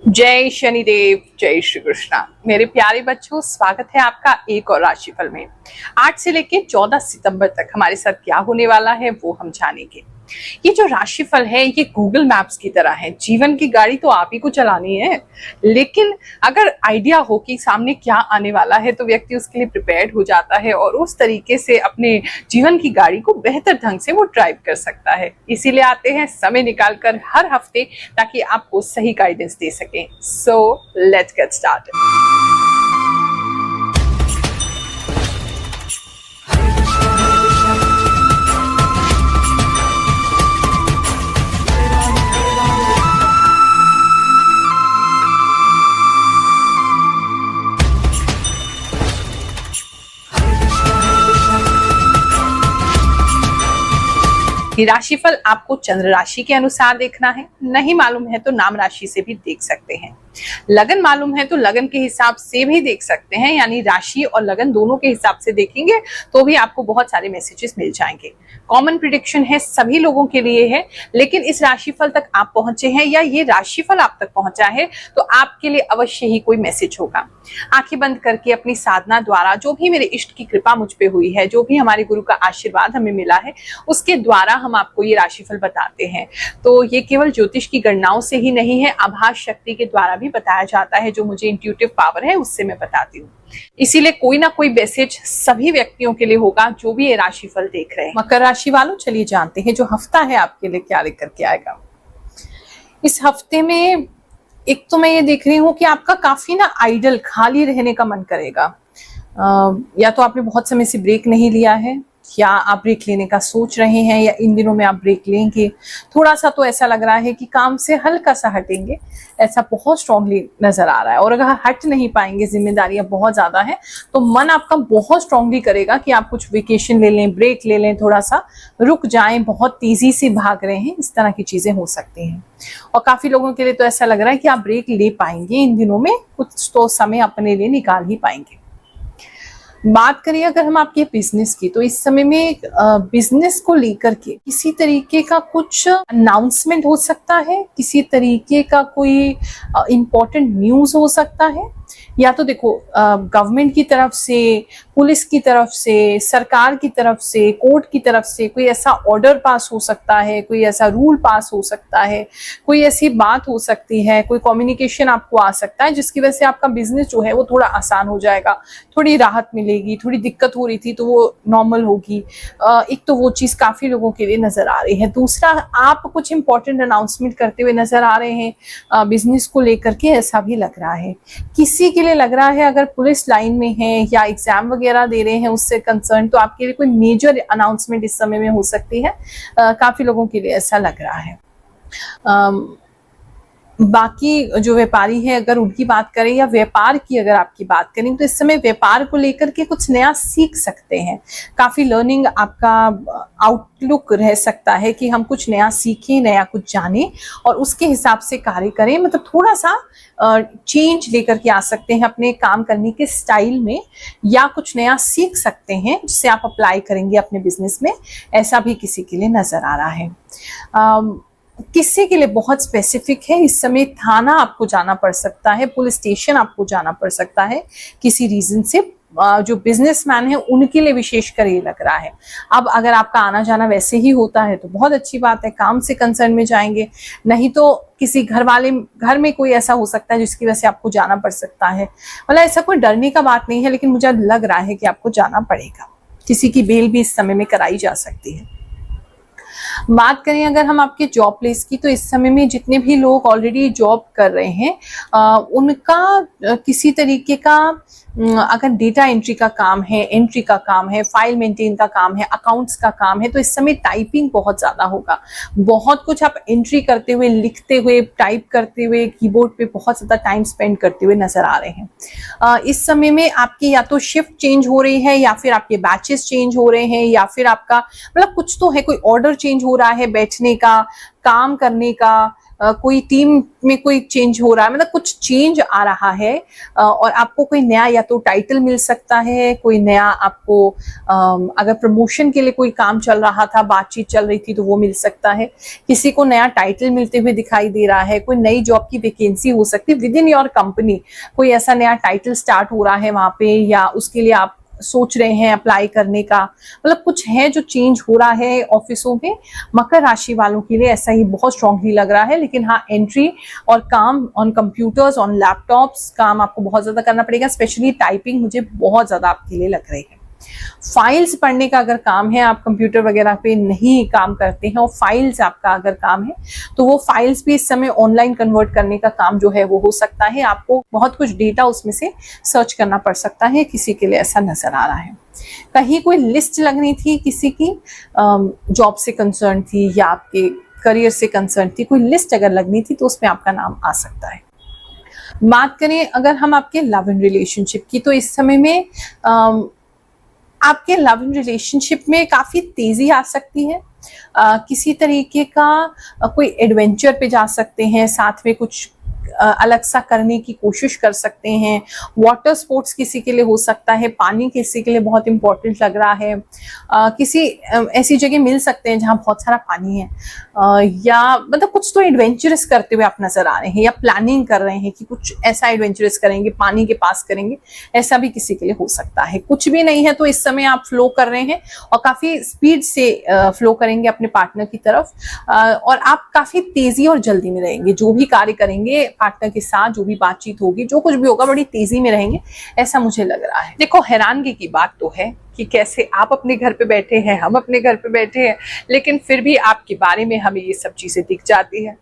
जय शनिदेव, जय श्री कृष्णा। मेरे प्यारे बच्चों, स्वागत है आपका एक और राशिफल में। 8 से लेकर 14 सितंबर तक हमारे साथ क्या होने वाला है वो हम जानेंगे। ये जो राशिफल है ये गूगल मैप्स की तरह है। जीवन की गाड़ी तो आप ही को चलानी है, लेकिन अगर आइडिया हो कि सामने क्या आने वाला है तो व्यक्ति उसके लिए प्रिपेयर्ड हो जाता है और उस तरीके से अपने जीवन की गाड़ी को बेहतर ढंग से वो ड्राइव कर सकता है। इसीलिए आते हैं समय निकालकर हर हफ्ते, ताकि आपको सही गाइडेंस दे सकें। So let's get started. ये राशिफल आपको चंद्र राशि के अनुसार देखना है। नहीं मालूम है तो नाम राशि से भी देख सकते हैं। लगन मालूम है तो लगन के हिसाब से भी देख सकते हैं, यानी राशि और लगन दोनों के हिसाब से देखेंगे तो भी आपको बहुत सारे मैसेजेस मिल जाएंगे। कॉमन प्रिडिक्शन है, सभी लोगों के लिए है, लेकिन इस राशिफल तक आप पहुंचे हैं या ये राशिफल आप तक पहुंचा है तो आपके लिए अवश्य ही कोई मैसेज होगा। आंखें बंद करके अपनी साधना द्वारा, जो भी मेरे इष्ट की कृपा मुझ पे हुई है, जो भी हमारे गुरु का आशीर्वाद हमें मिला है, उसके द्वारा हम आपको ये राशिफल बताते हैं। तो ये केवल ज्योतिष की गणनाओं से ही नहीं है, आभास शक्ति के द्वारा भी बताया जाता है। जो मुझे इंट्यूटिव पावर है उससे मैं बताती हूँ। इसीलिए कोई ना कोई मैसेज सभी व्यक्तियों के लिए होगा जो भी ये राशिफल देख रहे हैं। मकर राशि वालों, चलिए जानते हैं जो हफ्ता है आपके लिए क्या लेकर के आएगा। इस हफ्ते में एक तो मैं ये देख रही हूँ कि आपका काफी ना आइडल, खाली रहने का मन करेगा। या तो आपने बहुत समय से ब्रेक नहीं लिया है, या आप ब्रेक लेने का सोच रहे हैं, या इन दिनों में आप ब्रेक लेंगे। थोड़ा सा तो ऐसा लग रहा है कि काम से हल्का सा हटेंगे, ऐसा बहुत स्ट्रांगली नजर आ रहा है। और अगर हट नहीं पाएंगे, जिम्मेदारियां बहुत ज्यादा है, तो मन आपका बहुत स्ट्रांगली करेगा कि आप कुछ वेकेशन ले लें, ब्रेक ले लें, थोड़ा सा रुक जाएं। बहुत तेजी से भाग रहे हैं, इस तरह की चीजें हो सकती हैं। और काफी लोगों के लिए तो ऐसा लग रहा है कि आप ब्रेक ले पाएंगे इन दिनों में, कुछ तो समय अपने लिए निकाल ही पाएंगे। बात करिए अगर हम आपके बिजनेस की, तो इस समय में बिजनेस को लेकर के किसी तरीके का कुछ अनाउंसमेंट हो सकता है, किसी तरीके का कोई इम्पोर्टेंट न्यूज हो सकता है। या तो देखो, गवर्नमेंट की तरफ से, पुलिस की तरफ से, सरकार की तरफ से, कोर्ट की तरफ से कोई ऐसा ऑर्डर पास हो सकता है, कोई ऐसा रूल पास हो सकता है, कोई ऐसी बात हो सकती है, कोई कम्युनिकेशन आपको आ सकता है जिसकी वजह से आपका बिजनेस जो है वो थोड़ा आसान हो जाएगा, थोड़ी राहत मिलेगी। थोड़ी दिक्कत हो रही थी तो वो नॉर्मल होगी। एक तो वो चीज काफी लोगों के लिए नजर आ रही है। दूसरा, आप कुछ इंपॉर्टेंट अनाउंसमेंट करते हुए नजर आ रहे हैं बिजनेस को लेकर के, ऐसा भी लग रहा है। किसी के लिए लग रहा है अगर पुलिस लाइन में है या एग्जाम वगैरह दे रहे हैं उससे कंसर्न, तो आपके लिए कोई मेजर अनाउंसमेंट इस समय में हो सकती है। काफी लोगों के लिए ऐसा लग रहा है। बाकी जो व्यापारी है, अगर उनकी बात करें या व्यापार की अगर आपकी बात करें, तो इस समय व्यापार को लेकर के कुछ नया सीख सकते हैं। काफी लर्निंग आपका आउटलुक रह सकता है कि हम कुछ नया सीखें, नया कुछ जानें और उसके हिसाब से कार्य करें। मतलब थोड़ा सा चेंज लेकर के आ सकते हैं अपने काम करने के स्टाइल में, या कुछ नया सीख सकते हैं जिसे आप अप्लाई करेंगे अपने बिजनेस में। ऐसा भी किसी के लिए नजर आ रहा है। किसी के लिए बहुत स्पेसिफिक है, इस समय थाना आपको जाना पड़ सकता है, पुलिस स्टेशन आपको जाना पड़ सकता है किसी रीजन से। जो बिजनेसमैन है उनके लिए विशेषकर ये लग रहा है। अब अगर आपका आना जाना वैसे ही होता है तो बहुत अच्छी बात है, काम से कंसर्न में जाएंगे। नहीं तो किसी घर में कोई ऐसा हो सकता है जिसकी वजह से आपको जाना पड़ सकता है। मतलब ऐसा कोई डरने का बात नहीं है, लेकिन मुझे लग रहा है कि आपको जाना पड़ेगा। किसी की बेल भी इस समय में कराई जा सकती है। बात करें अगर हम आपके जॉब प्लेस की, तो इस समय में जितने भी लोग ऑलरेडी जॉब कर रहे हैं उनका किसी तरीके का अगर डेटा एंट्री का काम है, एंट्री का काम है, फाइल मेंटेन का काम है, अकाउंट्स का काम है, तो इस समय टाइपिंग बहुत ज्यादा होगा। बहुत कुछ आप एंट्री करते हुए, लिखते हुए, टाइप करते हुए, कीबोर्ड पे बहुत ज्यादा टाइम स्पेंड करते हुए नजर आ रहे हैं। इस समय में आपकी या तो शिफ्ट चेंज हो रही है, या फिर आपके बैचेस चेंज हो रहे हैं, या फिर आपका मतलब कुछ तो है, कोई ऑर्डर चेंज हो रहा है बैठने का, काम करने का, कोई टीम में कोई चेंज हो रहा है, मतलब कुछ चेंज आ रहा है और आपको कोई नया या तो टाइटल मिल सकता है, कोई नया आपको अगर प्रमोशन के लिए कोई काम चल रहा था, बातचीत चल रही थी तो वो मिल सकता है। किसी को नया टाइटल मिलते हुए दिखाई दे रहा है, कोई नई जॉब की वैकेंसी हो सकती है विद इन योर कंपनी, कोई ऐसा नया टाइटल स्टार्ट हो रहा है वहां पे, या उसके लिए आप सोच रहे हैं अप्लाई करने का, मतलब कुछ है जो चेंज हो रहा है ऑफिसों में। मकर राशि वालों के लिए ऐसा ही बहुत स्ट्रांगली लग रहा है, लेकिन हाँ, एंट्री और काम ऑन कंप्यूटर्स, ऑन लैपटॉप्स, काम आपको बहुत ज्यादा करना पड़ेगा, स्पेशली टाइपिंग मुझे बहुत ज्यादा आपके लिए लग रही है। फाइल्स पढ़ने का अगर काम है, आप कंप्यूटर वगैरह पे नहीं काम करते हैं और फाइल्स आपका अगर काम है, तो वो फाइल्स भी इस समय ऑनलाइन कन्वर्ट करने का काम जो है वो हो सकता है। आपको बहुत कुछ डेटा उसमें से सर्च करना पड़ सकता है, किसी के लिए ऐसा नजर आ रहा है। कहीं कोई लिस्ट लगनी थी किसी की, जॉब से कंसर्न थी या आपके करियर से कंसर्न थी, कोई लिस्ट अगर लगनी थी तो उसमें आपका नाम आ सकता है। बात करें अगर हम आपके लव इन रिलेशनशिप की, तो इस समय में आपके लव इन रिलेशनशिप में काफी तेजी आ सकती है। किसी तरीके का कोई एडवेंचर पे जा सकते हैं, साथ में कुछ अलग सा करने की कोशिश कर सकते हैं। वाटर स्पोर्ट्स किसी के लिए हो सकता है, पानी किसी के लिए बहुत इंपॉर्टेंट लग रहा है। किसी ऐसी जगह मिल सकते हैं जहां बहुत सारा पानी है, या मतलब कुछ तो एडवेंचरस करते हुए आप नजर आ रहे हैं, या प्लानिंग कर रहे हैं कि कुछ ऐसा एडवेंचरस करेंगे, पानी के पास करेंगे, ऐसा भी किसी के लिए हो सकता है। कुछ भी नहीं है तो इस समय आप फ्लो कर रहे हैं और काफी स्पीड से फ्लो करेंगे अपने पार्टनर की तरफ, और आप काफी तेजी और जल्दी में रहेंगे। जो भी कार्य करेंगे पार्टनर के साथ, जो भी बातचीत होगी, जो कुछ भी होगा, बड़ी तेजी में रहेंगे, ऐसा मुझे लग रहा है। देखो, हैरानगी की बात तो है कि कैसे आप अपने घर पे बैठे हैं, हम अपने घर पे बैठे हैं, लेकिन फिर भी आपके बारे में हमें ये सब चीजें दिख जाती है।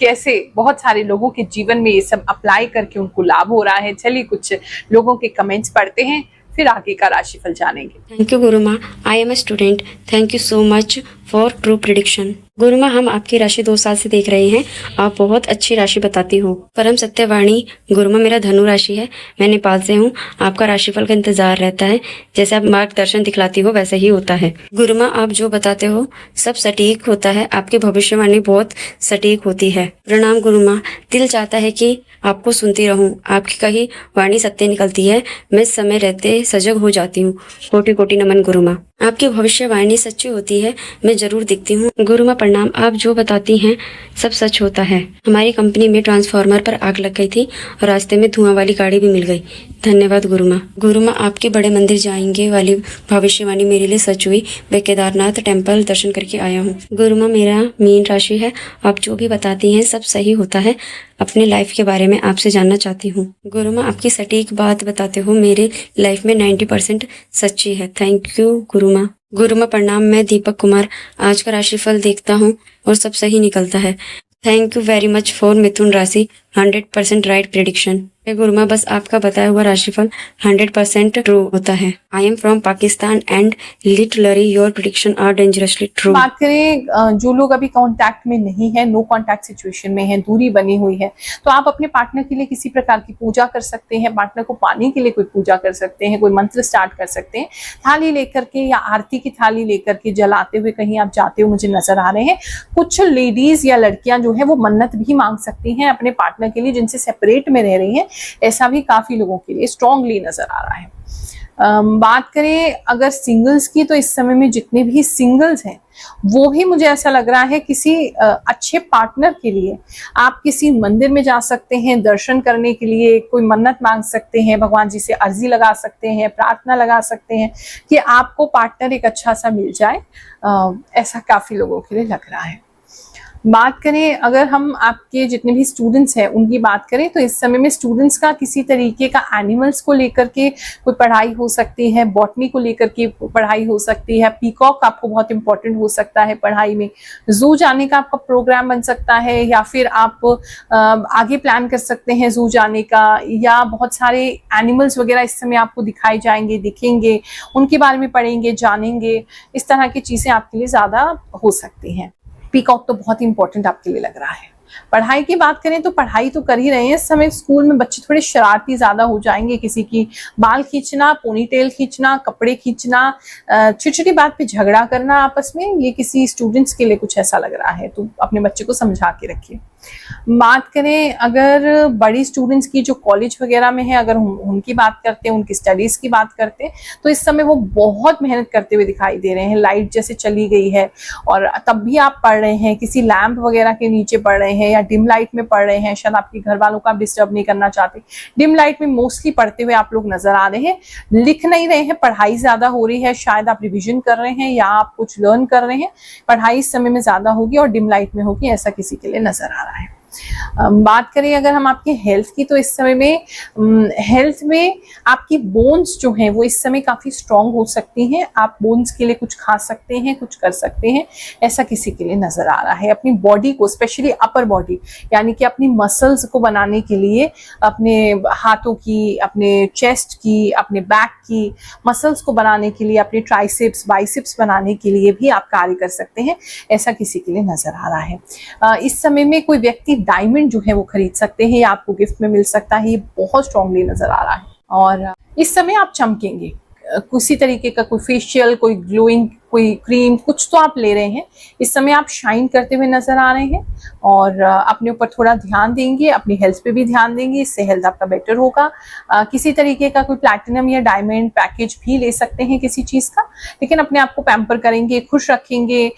कैसे बहुत सारे लोगों के जीवन में ये सब अप्लाई करके उनको लाभ हो रहा है। चलिए कुछ लोगों के कमेंट्स पढ़ते हैं, फिर आगे का राशिफल जानेंगे। थैंक यू गुरु माँ, I am a student, thank you so much for true prediction. गुरु माँ, हम आपकी राशि 2 साल से देख रहे हैं, आप बहुत अच्छी राशि बताती हो। परम सत्यवाणी गुरु माँ, मेरा धनु राशि है, मैं नेपाल से हूँ। आपका राशिफल का इंतजार रहता है, जैसे आप मार्गदर्शन दिखलाती हो वैसे ही होता है। गुरु माँ, आप जो बताते हो सब सटीक होता है, आपकी भविष्यवाणी बहुत सटीक होती है। प्रणाम गुरु माँ, दिल चाहता है कि आपको सुनती रहूं, आपकी कही वाणी सत्य निकलती है, मैं समय रहते सजग हो जाती हूँ। कोटि कोटि नमन गुरु माँ, आपकी भविष्यवाणी सच्ची होती है, मैं जरूर दिखती हूँ। गुरु माँ प्रणाम, आप जो बताती हैं सब सच होता है। हमारी कंपनी में ट्रांसफार्मर पर आग लग गई थी और रास्ते में धुआं वाली गाड़ी भी मिल गई। धन्यवाद गुरु माँ। गुरु माँ, आपके बड़े मंदिर जाएंगे वाली भविष्यवाणी मेरे लिए सच हुई, मैं केदारनाथ टेम्पल दर्शन करके आया हूँ। गुरु माँ, मेरा मीन राशि है, आप जो भी बताती हैं सब सही होता है, अपने लाइफ के बारे में आपसे जानना चाहती हूँ। गुरु माँ, आपकी सटीक बात बताते हो, मेरे लाइफ में 90% सच्ची है। थैंक यू गुरु माँ। गुरु माँ प्रणाम, मैं दीपक कुमार, आज का राशिफल देखता हूँ और सब सही निकलता है। Thank you very much for मिथुन राशि, 100% राइट प्रेडिक्शन। गुरु माँ, बस आपका बताया हुआ राशिफल 100% ट्रू होता है। I am from Pakistan and literally your prediction are dangerously true. बात करें जो लोग अभी कांटेक्ट में नहीं है, नो कांटेक्ट सिचुएशन में है, दूरी बनी हुई है, तो आप अपने पार्टनर के लिए किसी प्रकार की पूजा कर सकते हैं, पार्टनर को पाने के लिए कोई पूजा कर सकते हैं, कोई मंत्र स्टार्ट कर सकते हैं। थाली लेकर के या आरती की थाली लेकर के जलाते हुए कहीं आप जाते हो मुझे नजर आ रहे हैं। कुछ लेडीज या लड़कियां जो है वो मन्नत भी मांग सकती हैं अपने पार्टनर के लिए जिनसे सेपरेट में रह रही हैं, ऐसा भी काफी लोगों के लिए स्ट्रांगली नजर आ रहा है। बात करें अगर सिंगल्स की, तो इस समय में जितने भी सिंगल्स हैं वो भी मुझे ऐसा लग रहा है किसी अच्छे पार्टनर के लिए आप किसी मंदिर में जा सकते हैं दर्शन करने के लिए, कोई मन्नत मांग सकते हैं, भगवान जी से अर्जी लगा सकते हैं, प्रार्थना लगा सकते हैं कि आपको पार्टनर एक अच्छा सा मिल जाए। ऐसा काफी लोगों के लिए लग रहा है। बात करें अगर हम आपके जितने भी स्टूडेंट्स हैं उनकी बात करें, तो इस समय में स्टूडेंट्स का किसी तरीके का एनिमल्स को लेकर के कोई पढ़ाई हो सकती है, बॉटनी को लेकर के पढ़ाई हो सकती है, पीकॉक आपको बहुत इंपॉर्टेंट हो सकता है पढ़ाई में, जू जाने का आपका प्रोग्राम बन सकता है, या फिर आप आगे प्लान कर सकते हैं जू जाने का, या बहुत सारे एनिमल्स वगैरह इस समय आपको दिखाए जाएंगे, दिखेंगे, उनके बारे में पढ़ेंगे, जानेंगे। इस तरह की चीजें आपके लिए ज्यादा हो सकती हैं। पीकॉक तो बहुत इंपॉर्टेंट आपके लिए लग रहा है। पढ़ाई की बात करें तो पढ़ाई तो कर ही रहे हैं। इस समय स्कूल में बच्चे थोड़े शरारती ज्यादा हो जाएंगे, किसी की बाल खींचना, पोनीटेल खींचना, कपड़े खींचना, छोटी छोटी बात पे झगड़ा करना आपस में, ये किसी स्टूडेंट्स के लिए कुछ ऐसा लग रहा है, तो अपने बच्चे को समझा के रखिए। बात करें अगर बड़ी स्टूडेंट्स की जो कॉलेज वगैरह में है, अगर उनकी बात करते हैं, उनकी स्टडीज की बात करते हैं, तो इस समय वो बहुत मेहनत करते हुए दिखाई दे रहे हैं। लाइट जैसे चली गई है और तब भी आप पढ़ रहे हैं, किसी लैंप वगैरह के नीचे पढ़ रहे हैं या डिम लाइट में पढ़ रहे हैं, शायद आपके घर वालों को आप डिस्टर्ब नहीं करना चाहते। डिम लाइट में मोस्टली पढ़ते हुए आप लोग नजर आ रहे हैं, लिख नहीं रहे हैं, पढ़ाई ज्यादा हो रही है, शायद आप रिविजन कर रहे हैं या आप कुछ लर्न कर रहे हैं, पढ़ाई इस समय में ज्यादा होगी और डिम लाइट में होगी, ऐसा किसी के लिए नजर आ रहा है। बात करें अगर हम आपके हेल्थ की, तो इस समय में हेल्थ में आपकी बोन्स जो हैं वो इस समय काफी स्ट्रांग हो सकती हैं। आप बोन्स के लिए कुछ खा सकते हैं, कुछ कर सकते हैं, ऐसा किसी के लिए नजर आ रहा है। अपनी बॉडी को, स्पेशली अपर बॉडी यानी कि अपनी मसल्स को बनाने के लिए, अपने हाथों की, अपने चेस्ट की, अपने बैक की मसल्स को बनाने के लिए, अपने ट्राइसेप्स बाइसेप्स बनाने के लिए भी आप कार्य कर सकते हैं, ऐसा किसी के लिए नजर आ रहा है। इस समय में कोई व्यक्ति डायमंड जो है वो खरीद सकते हैं या आपको गिफ्ट में मिल सकता है, ये बहुत स्ट्रांगली नजर आ रहा है। और इस समय आप चमकेंगे, किसी तरीके का कोई फेशियल, कोई ग्लोइंग, कोई क्रीम, कुछ तो आप ले रहे हैं। इस समय आप शाइन करते हुए नजर आ रहे हैं और अपने ऊपर थोड़ा ध्यान देंगे, अपनी हेल्थ पे भी ध्यान देंगे, इससे हेल्थ आपका बेटर होगा। किसी तरीके का कोई प्लैटिनम या डायमंड पैकेज भी ले सकते हैं किसी चीज का, लेकिन अपने आप को पैम्पर करेंगे, खुश रखेंगे।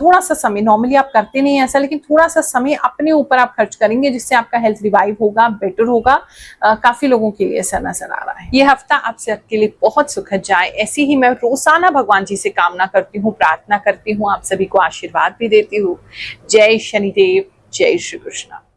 थोड़ा सा समय, नॉर्मली आप करते नहीं ऐसा, लेकिन थोड़ा सा समय अपने ऊपर आप खर्च करेंगे, जिससे आपका हेल्थ रिवाइव होगा, बेटर होगा। काफी लोगों के लिए ऐसा नजर आ रहा है। ये हफ्ता आप सबके लिए बहुत सुखद जाए, ऐसी ही मैं रोजाना भगवान जी से कामना करती हूँ, प्रार्थना करती हूँ, आप सभी को आशीर्वाद भी देती हूँ। जय शनिदेव, जय श्री कृष्ण।